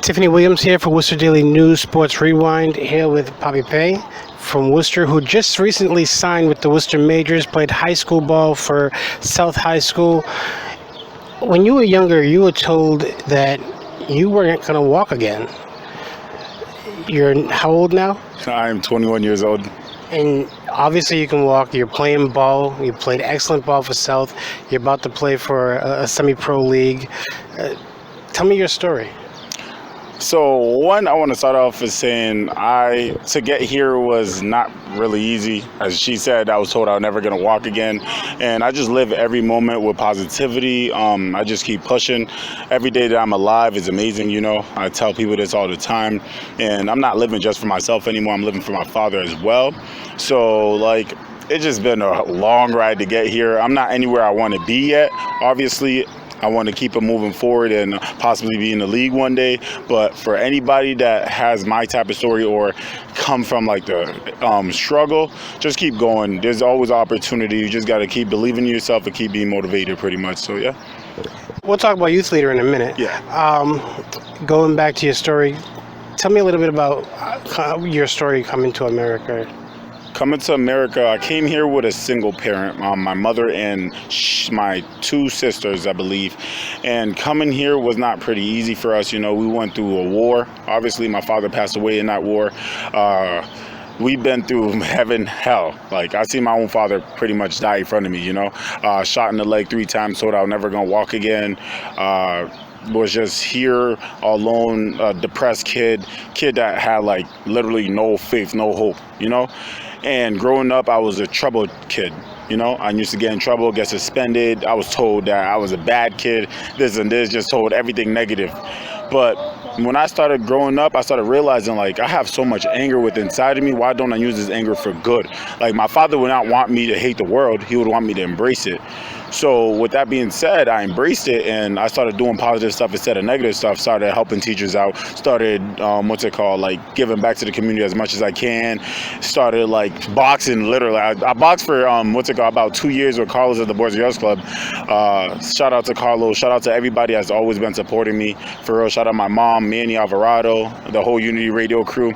Tiffany Williams here for Worcester Daily News Sports Rewind, here with Paye from Worcester, who just recently signed with the Worcester Majors, played high school ball for South High School. When you were younger, you were told that you weren't going to walk again. You're how old now? I'm 21 years old. And obviously you can walk. You're playing ball. You played excellent ball for South. You're about to play for a semi-pro league. Tell me your story. So one, I want to start off with saying to get here was not really easy. As she said, I was told I was never going to walk again. And I just live every moment with positivity. I just keep pushing. Every day that I'm alive is amazing, you know. I tell people this all the time. And I'm not living just for myself anymore. I'm living for my father as well. So, like, it's just been a long ride to get here. I'm not anywhere I want to be yet, obviously. I want to keep it moving forward and possibly be in the league one day. But for anybody that has my type of story or come from like the struggle, just keep going. There's always opportunity. You just got to keep believing in yourself and keep being motivated pretty much. So, yeah. We'll talk about youth leader in a minute. Yeah. Going back to your story, tell me a little bit about your story coming to America. Coming to America, I came here with a single parent, my mother and my two sisters, I believe. And coming here was not pretty easy for us. You know, we went through a war. Obviously, my father passed away in that war. We've been through heaven, hell. Like, I see my own father pretty much die in front of me, you know. Shot in the leg 3 times, told I was never going to walk again. Was just here alone, a depressed kid that had like literally no faith, no hope, you know. And growing up, I was a troubled kid. You know, I used to get in trouble, get suspended. I was told that I was a bad kid, this and this, just told everything negative. But when I started growing up, I started realizing, like, I have so much anger within inside of me. Why don't I use this anger for good? Like, my father would not want me to hate the world. He would want me to embrace it. So with that being said, I embraced it and I started doing positive stuff instead of negative stuff. Started helping teachers out. Started, like giving back to the community as much as I can. Started like boxing, literally. I boxed for, about 2 years with Carlos at the Boys and Girls Club. Shout out to Carlos. Shout out to everybody that's always been supporting me. For real, shout out my mom, Manny Alvarado, the whole Unity Radio crew.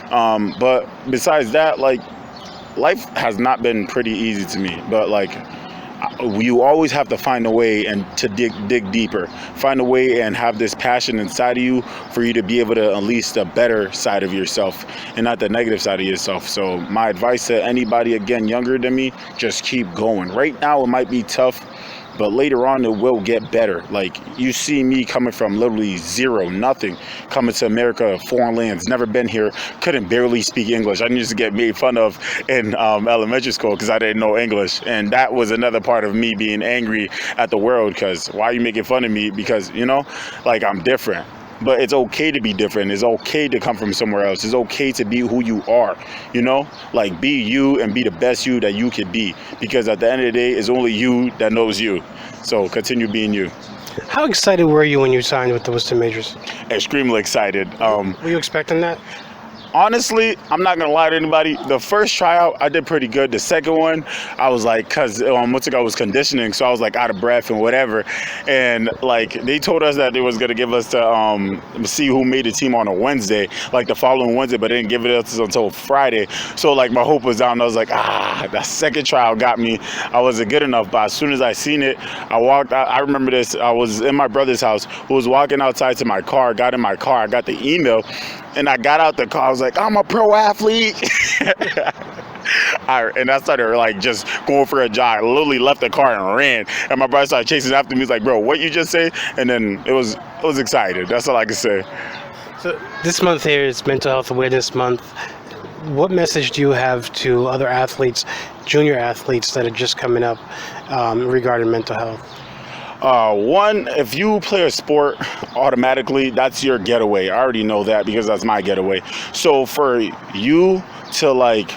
But besides that, like, life has not been pretty easy to me. But like, you always have to find a way and to dig deeper, find a way and have this passion inside of you for you to be able to unleash the better side of yourself and not the negative side of yourself. So my advice to anybody, again, younger than me, just keep going. Right now it might be tough, but later on it will get better. Like, you see me coming from literally zero, nothing, coming to America, foreign lands, never been here, couldn't barely speak English. I used to get made fun of in elementary school because I didn't know English. And that was another part of me being angry at the world, because why are you making fun of me? Because, you know, like, I'm different. But it's okay to be different. It's okay to come from somewhere else. It's okay to be who you are, you know? Like, be you and be the best you that you could be. Because at the end of the day, it's only you that knows you. So continue being you. How excited were you when you signed with the Worcester Majors? Extremely excited. Were you expecting that? Honestly, I'm not gonna lie to anybody. The first tryout, I did pretty good. The second one, I was like, cause was conditioning, so I was like out of breath and whatever. And like, they told us that they was gonna give us to see who made the team on a Wednesday, like the following Wednesday, but they didn't give it to us until Friday. So like, my hope was down. I was like, that second trial got me. I wasn't good enough. But as soon as I seen it, I walked out. I remember this. I was in my brother's house, who was walking outside to my car. Got in my car. I got the email. And I got out the car, I was like, I'm a pro athlete. And I started like just going for a jog. I literally left the car and ran. And my brother started chasing after me. He's like, bro, what you just say? And then it was excited. That's all I can say. So this month here is Mental Health Awareness Month. What message do you have to other athletes, junior athletes that are just coming up regarding mental health? One, if you play a sport, automatically that's your getaway. I already know that because that's my getaway. So for you to like,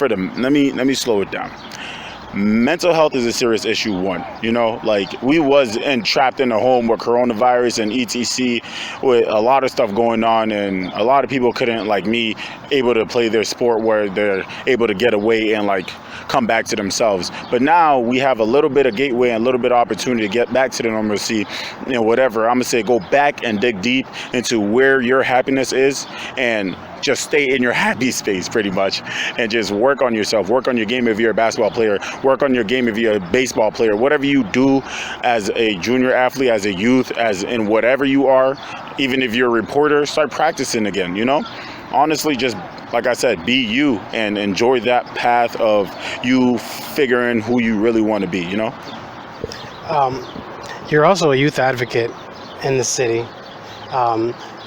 let me slow it down. mental health is a serious issue. One, like we was trapped in a home with coronavirus and etc, with a lot of stuff going on, and a lot of people couldn't, like me, able to play their sport where they're able to get away and like come back to themselves. But now we have a little bit of gateway and a little bit of opportunity to get back to the normalcy, whatever. I'm gonna say, go back and dig deep into where your happiness is, and just stay in your happy space pretty much, and just work on yourself, work on your game if you're a basketball player, work on your game if you're a baseball player, whatever you do as a junior athlete, as a youth, as in whatever you are, even if you're a reporter, start practicing again. Honestly, just like I said, be you and enjoy that path of you figuring who you really want to be. You're also a youth advocate in the city.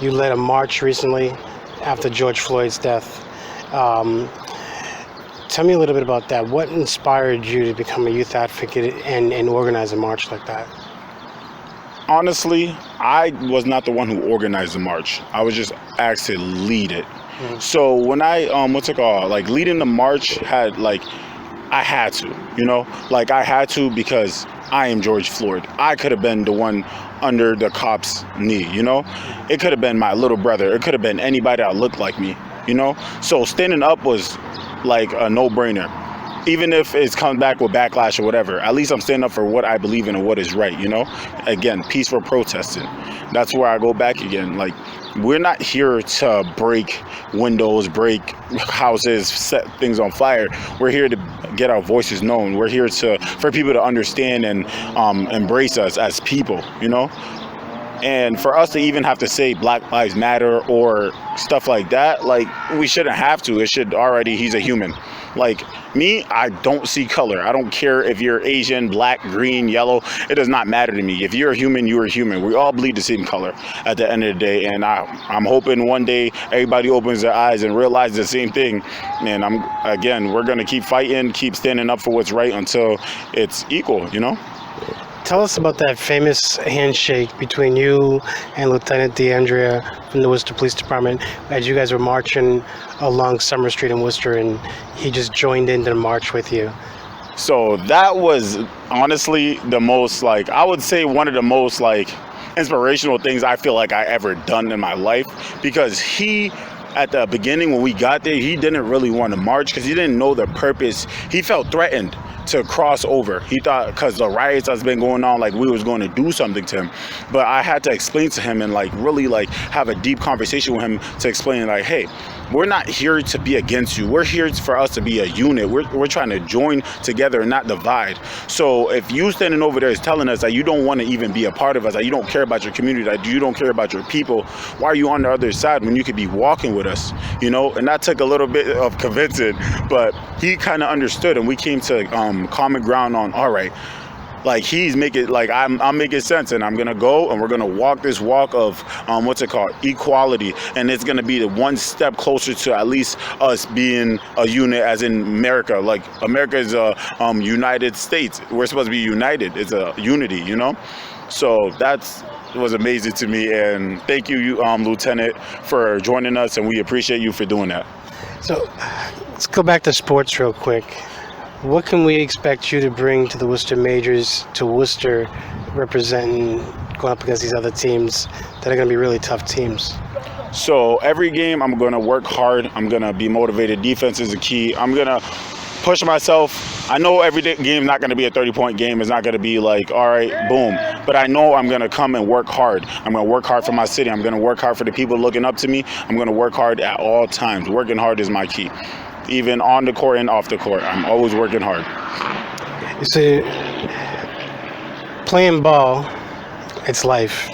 You led a march recently after George Floyd's death. Tell me a little bit about that. What inspired you to become a youth advocate and organize a march like that? Honestly, I was not the one who organized the march. I was just asked to lead it. So when I leading the march had, like, I had to, like I had to, because I am George Floyd. I could have been the one under the cop's knee, It could have been my little brother. It could have been anybody that looked like me, So standing up was like a no-brainer. Even if it's come back with backlash or whatever, at least I'm standing up for what I believe in and what is right, Again, peaceful protesting. That's where I go back again. Like, we're not here to break windows, break houses, set things on fire. We're here to get our voices known. We're here for people to understand and embrace us as people, And for us to even have to say Black Lives Matter or stuff like that, like, we shouldn't have to. It should already, he's a human. Like me, I don't see color. I don't care if you're Asian, black, green, yellow. It does not matter to me. If you're a human, you're a human. We all bleed the same color at the end of the day. And I'm hoping one day everybody opens their eyes and realizes the same thing. And we're going to keep fighting, keep standing up for what's right until it's equal, Tell us about that famous handshake between you and Lieutenant DeAndrea from the Worcester Police Department as you guys were marching along Summer Street in Worcester, and he just joined into the march with you. So that was honestly the most, like, I would say one of the most, like, inspirational things I feel like I ever done in my life, because he, at the beginning when we got there, he didn't really want to march because he didn't know the purpose. He felt threatened to cross over. He thought because the riots that's been going on, like, we was going to do something to him. But I had to explain to him and, like, really, like, have a deep conversation with him to explain, like, hey, we're not here to be against you. We're here for us to be a unit. We're trying to join together and not divide. So if you standing over there is telling us that you don't want to even be a part of us, that you don't care about your community, that you don't care about your people, why are you on the other side when you could be walking with us? And that took a little bit of convincing, but he kind of understood, and we came to common ground on, all right, like, he's making, like, I'm making sense, and I'm gonna go and we're gonna walk this walk of equality, and it's gonna be the one step closer to at least us being a unit, as in America. Like, America is a United States. We're supposed to be united. It's a unity, So it was amazing to me, and thank you, Lieutenant, for joining us, and we appreciate you for doing that. So let's go back to sports real quick. What can we expect you to bring to the Worcester Majors, to Worcester, representing, going up against these other teams that are going to be really tough teams? So every game, I'm going to work hard. I'm going to be motivated. Defense is the key. I'm going to push myself. I know every game is not going to be a 30-point game. It's not going to be like, all right, boom. But I know I'm going to come and work hard. I'm going to work hard for my city. I'm going to work hard for the people looking up to me. I'm going to work hard at all times. Working hard is my key. Even on the court and off the court, I'm always working hard. You see, playing ball, it's life.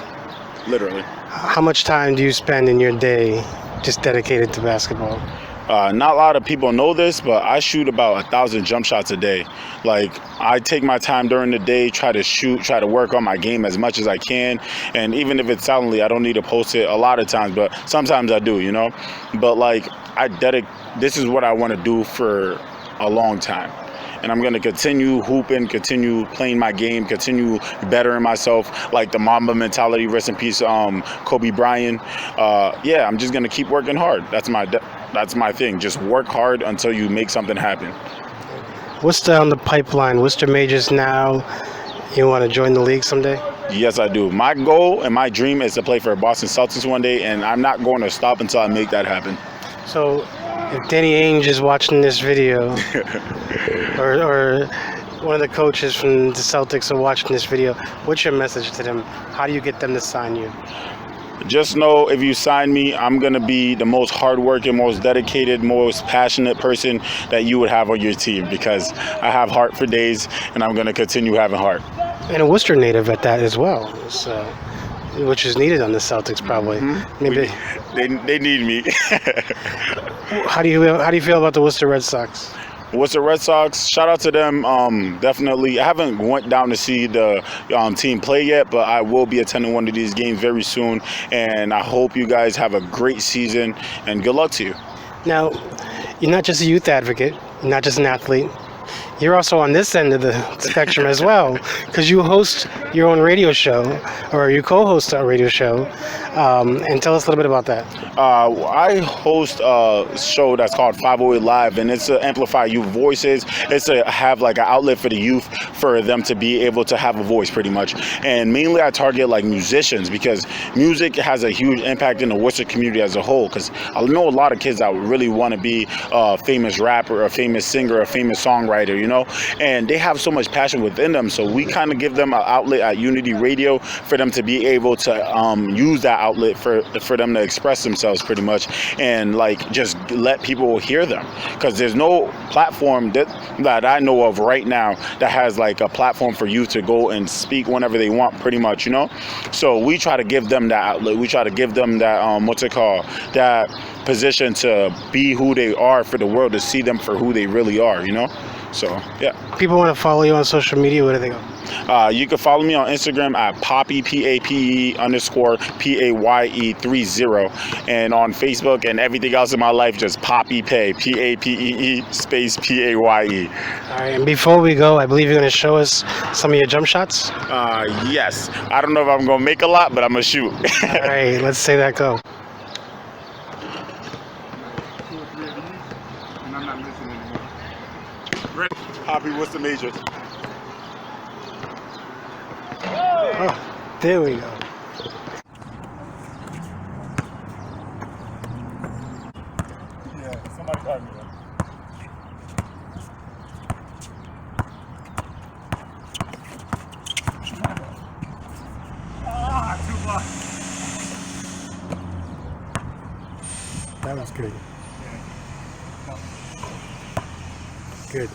Literally. How much time do you spend in your day just dedicated to basketball? Not a lot of people know this, but I shoot about 1,000 jump shots a day. Like, I take my time during the day, try to shoot, try to work on my game as much as I can. And even if it's silently, I don't need to post it a lot of times, but sometimes I do, But, like, this is what I want to do for a long time. And I'm going to continue hooping, continue playing my game, continue bettering myself, like the Mamba mentality. Rest in peace, Kobe Bryant. I'm just going to keep working hard. That's my thing. Just work hard until you make something happen. What's down the pipeline? Worcester Majors now. You want to join the league someday? Yes, I do. My goal and my dream is to play for Boston Celtics one day, and I'm not going to stop until I make that happen. So, if Danny Ainge is watching this video, or one of the coaches from the Celtics are watching this video, what's your message to them? How do you get them to sign you? Just know if you sign me, I'm going to be the most hardworking, most dedicated, most passionate person that you would have on your team, because I have heart for days, and I'm going to continue having heart. And a Worcester native at that as well, so, which is needed on the Celtics probably. Maybe. They need me. How do you feel about the Worcester Red Sox? Worcester Red Sox, shout out to them. Definitely. I haven't went down to see the team play yet, but I will be attending one of these games very soon. And I hope you guys have a great season, and good luck to you. Now, you're not just a youth advocate, you're not just an athlete. You're also on this end of the spectrum as well, because you host your own radio show, or you co-host a radio show. And tell us a little bit about that. I host a show that's called 508 Live, and it's to amplify youth voices. It's to have like an outlet for the youth, for them to be able to have a voice, pretty much. And mainly I target like musicians, because music has a huge impact in the Worcester community as a whole, because I know a lot of kids that really want to be a famous rapper, a famous singer, a famous songwriter, you know, and they have so much passion within them. So we kind of give them an outlet at Unity Radio for them to be able to use that outlet for them to express themselves, pretty much, and like just let people hear them, because there's no platform that I know of right now that has like a platform for youth to go and speak whenever they want, pretty much, you know. So we try to give them that outlet. We try to give them that that position to be who they are, for the world to see them for who they really are, you know. So yeah. People want to follow you on social media. Where do they go? You can follow me on Instagram at Papee, PAPE_PAYE30, and on Facebook and everything else in my life, just Papee Paye, PAPEE space PAYE. All right, and before we go, I believe you're going to show us some of your jump shots. Yes. I don't know if I'm going to make a lot, but I'm going to shoot. All right, let's say that go. Pape, what's the majors? Oh, there we go. Yeah, somebody called me. Too much. That was good. Good.